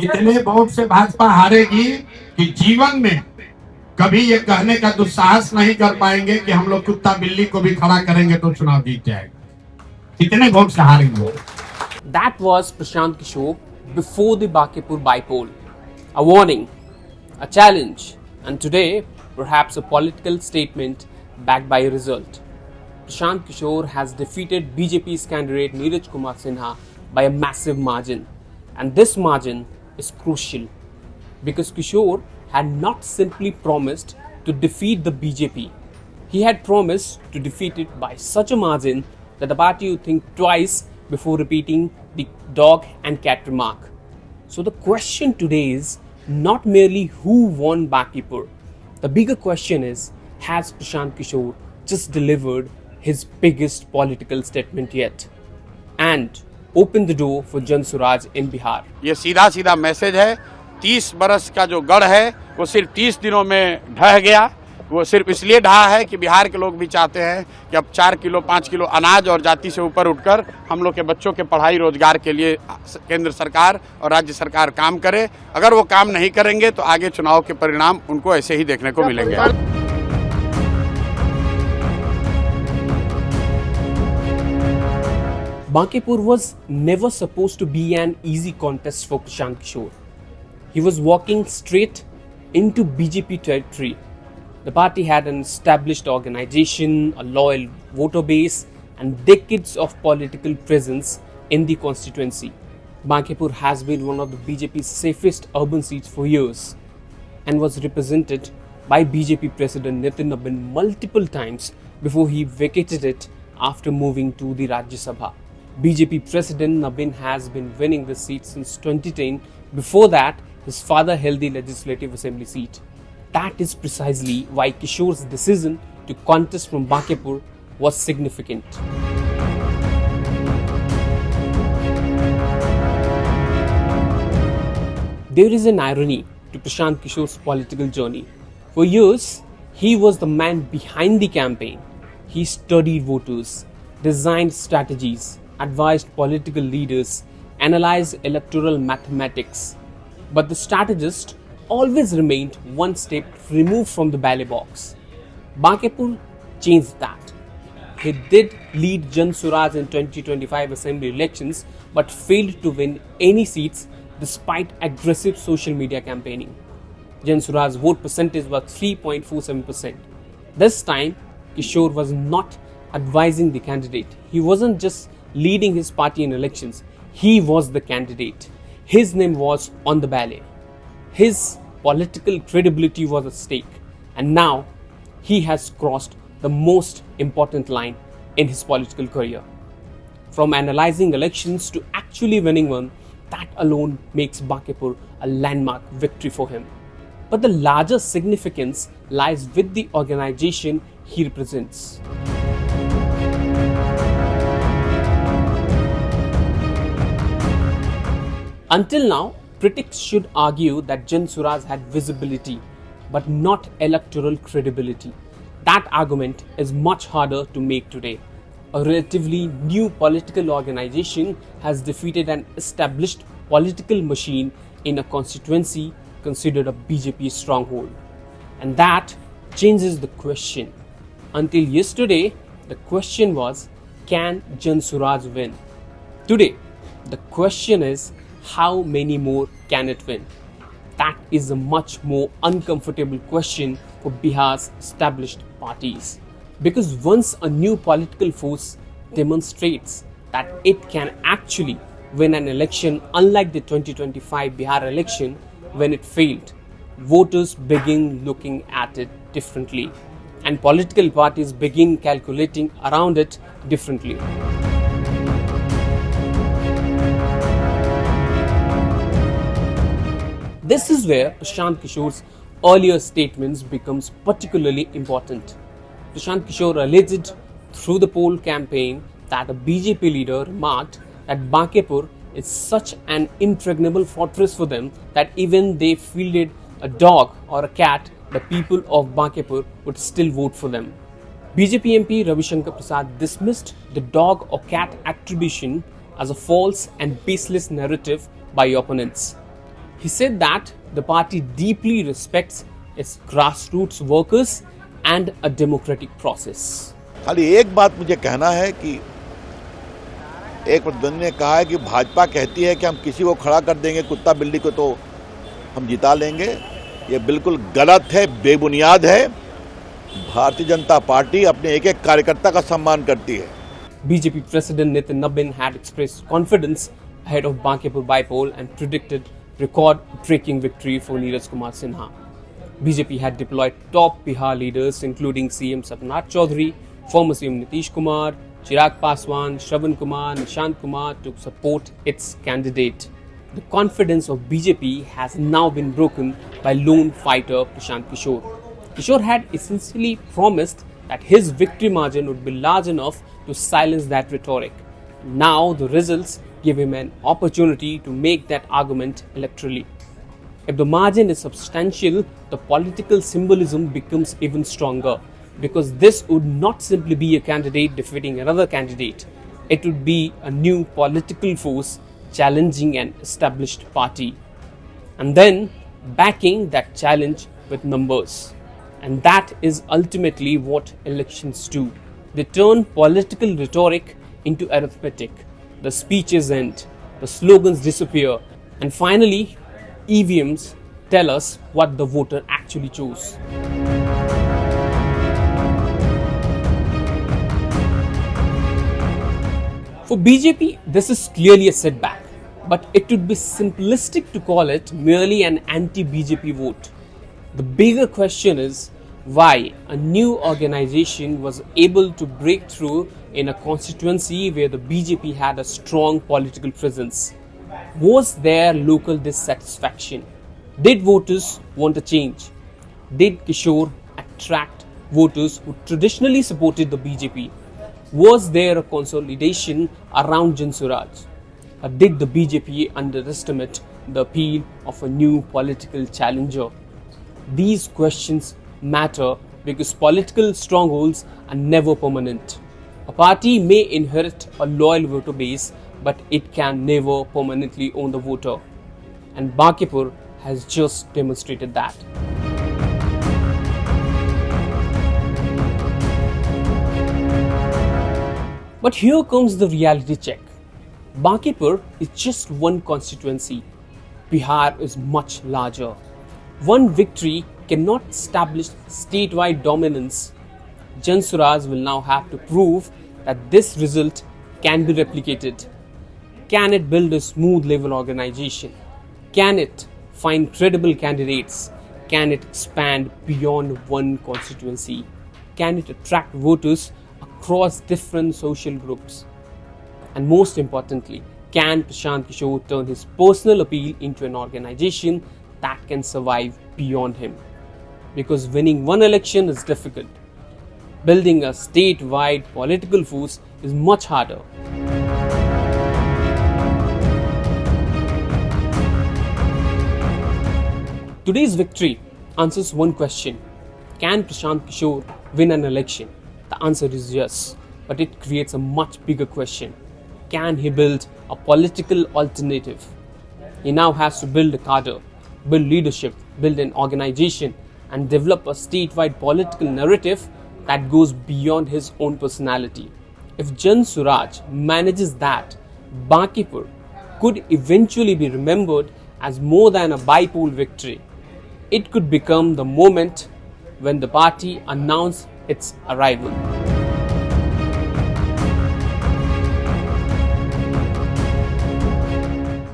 इतने वोट से भाजपा हारेगी कि जीवन में कभी ये कहने का दुस्साहस नहीं कर पाएंगे कि हम लोग कुत्ता बिल्ली को भी खड़ा करेंगे तो चुनाव जीत जाएगा। कितने वोट से हारेंगे। That was Prashant Kishor before the Bankipur by-poll. A warning, a challenge, and today perhaps a political statement backed by a result. Prashant Kishor has defeated BJP's candidate Neeraj Kumar Sinha by a massive margin. And this margin is crucial because Kishor had not simply promised to defeat the BJP. He had promised to defeat it by such a margin that the party would think twice before repeating the dog and cat remark. So the question today is not merely who won Bankipur. The bigger question is, has Prashant Kishor just delivered his biggest political statement yet? And open the door for Jan Suraaj in Bihar. ये सीधा सीधा message है। 30 बरस का जो गढ़ है वो सिर्फ 30 दिनों में ढह गया। वो सिर्फ इसलिए ढहा है कि बिहार के लोग भी चाहते हैं कि अब 4 किलो 5 किलो अनाज और जाति से ऊपर उठकर हम लोग के बच्चों के पढ़ाई रोजगार के लिए केंद्र सरकार और राज्य सरकार काम करे। अगर वो काम नहीं करेंगे तो आगे चुनाव के परिणाम उनको ऐसे ही देखने को मिलेंगे। Bankipur was never supposed to be an easy contest for Prashant Kishor. He was walking straight into BJP territory. The party had an established organization, a loyal voter base, and decades of political presence in the constituency. Bankipur has been one of the BJP's safest urban seats for years and was represented by BJP President Nitin Nabin multiple times before he vacated it after moving to the Rajya Sabha. BJP President Nabin has been winning this seat since 2010. Before that, his father held the Legislative Assembly seat. That is precisely why Kishor's decision to contest from Bankipur was significant. There is an irony to Prashant Kishor's political journey. For years, he was the man behind the campaign. He studied voters, designed strategies, advised political leaders, analyzed electoral mathematics. But the strategist always remained one step removed from the ballot box. Bankipur changed that. He did lead Jan Suraaj in 2025 assembly elections but failed to win any seats despite aggressive social media campaigning. Jan Suraaj's vote percentage was 3.47%. This time, Kishor was not advising the candidate. He wasn't just leading his party in elections. He was the candidate. His name was on the ballot. His political credibility was at stake. And now, he has crossed the most important line in his political career. From analyzing elections to actually winning one, that alone makes Bankipur a landmark victory for him. But the larger significance lies with the organization he represents. Until now, critics should argue that Jan Suraaj had visibility but not electoral credibility. That argument is much harder to make today. A relatively new political organization has defeated an established political machine in a constituency considered a BJP stronghold. And that changes the question. Until yesterday, the question was, can Jan Suraaj win? Today, the question is, how many more can it win? That is a much more uncomfortable question for Bihar's established parties. Because once a new political force demonstrates that it can actually win an election, unlike the 2025 Bihar election when it failed, voters begin looking at it differently and political parties begin calculating around it differently. This is where Prashant Kishor's earlier statements becomes particularly important. Prashant Kishor alleged through the poll campaign that a BJP leader remarked that Bankipur is such an impregnable fortress for them that even they fielded a dog or a cat, the people of Bankipur would still vote for them. BJP MP Ravi Shankar Prasad dismissed the dog or cat attribution as a false and baseless narrative by opponents. He said that the party deeply respects its grassroots workers and a democratic process. खाली एक बात मुझे कहना है कि एक प्रतिद्वंदी ने कहा है कि भाजपा कहती है कि हम किसी को खड़ा कर देंगे, कुत्ता बिल्ली को तो हम जिता लेंगे। ये बिल्कुल गलत है, बेबुनियाद है। भारतीय जनता पार्टी अपने एक एक कार्यकर्ता का सम्मान करती है। BJP President Nitin Nabin had expressed confidence ahead of Bankipur bypoll and predicted record-breaking victory for Neeraj Kumar Sinha. BJP had deployed top Bihar leaders including CM Sapnath Chaudhary, former CM Nitish Kumar, Chirag Paswan, Shravan Kumar, Nishant Kumar to support its candidate. The confidence of BJP has now been broken by lone fighter Prashant Kishor. Kishor had essentially promised that his victory margin would be large enough to silence that rhetoric. Now the results give him an opportunity to make that argument electorally. If the margin is substantial, the political symbolism becomes even stronger, because this would not simply be a candidate defeating another candidate. It would be a new political force challenging an established party, and then backing that challenge with numbers. And that is ultimately what elections do. They turn political rhetoric into arithmetic. The speeches end, the slogans disappear, and finally, EVMs tell us what the voter actually chose. For BJP, this is clearly a setback, but it would be simplistic to call it merely an anti-BJP vote. The bigger question is why a new organization was able to break through in a constituency where the BJP had a strong political presence. Was there local dissatisfaction? Did voters want a change? Did Kishore attract voters who traditionally supported the BJP? Was there a consolidation around Jan Suraaj? Or did the BJP underestimate the appeal of a new political challenger? These questions matter because political strongholds are never permanent. A party may inherit a loyal voter base, but it can never permanently own the voter. And Bankipur has just demonstrated that. But here comes the reality check. Bankipur is just one constituency. Bihar is much larger. One victory cannot establish statewide dominance. Jan Suraaj will now have to prove that this result can be replicated. Can it build a smooth level organization? Can it find credible candidates? Can it expand beyond one constituency? Can it attract voters across different social groups? And most importantly, can Prashant Kishor turn his personal appeal into an organization that can survive beyond him? Because winning one election is difficult. Building a statewide political force is much harder. Today's victory answers one question. Can Prashant Kishor win an election? The answer is yes, but it creates a much bigger question. Can he build a political alternative? He now has to build a cadre, build leadership, build an organization, and develop a statewide political narrative that goes beyond his own personality. If Jan Suraaj manages that, Bankipur could eventually be remembered as more than a bypoll victory. It could become the moment when the party announced its arrival.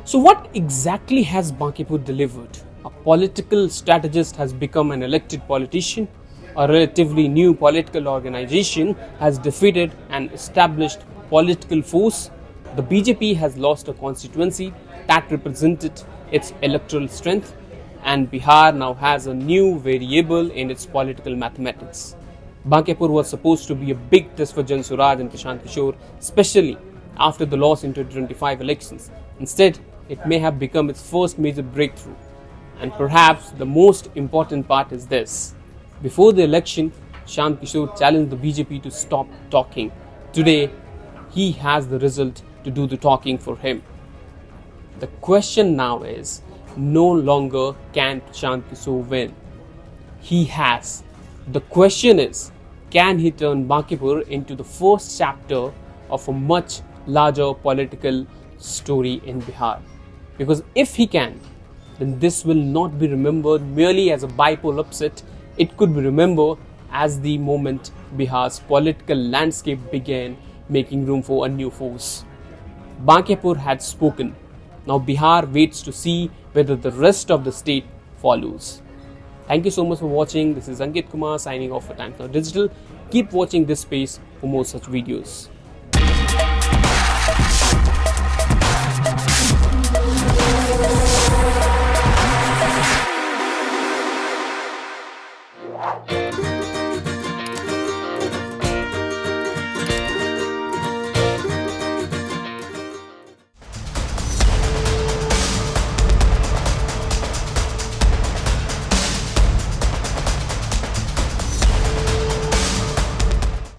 So what exactly has Bankipur delivered? A political strategist has become an elected politician. A relatively new political organization has defeated an established political force. The BJP has lost a constituency that represented its electoral strength, and Bihar now has a new variable in its political mathematics. Bankipur was supposed to be a big test for Jan Suraaj and Prashant Kishor, especially after the loss in 2025 elections. Instead, it may have become its first major breakthrough. And perhaps the most important part is this. Before the election, Prashant Kishor challenged the BJP to stop talking. Today, he has the result to do the talking for him. The question now is, no longer can Prashant Kishor win. He has. The question is, can he turn Bankipur into the first chapter of a much larger political story in Bihar? Because if he can, then this will not be remembered merely as a bipole upset. It could be remembered as the moment Bihar's political landscape began making room for a new force. Bankipur had spoken. Now Bihar waits to see whether the rest of the state follows. Thank you so much for watching. This is Ankit Kumar signing off for Times Now Digital. Keep watching this space for more such videos.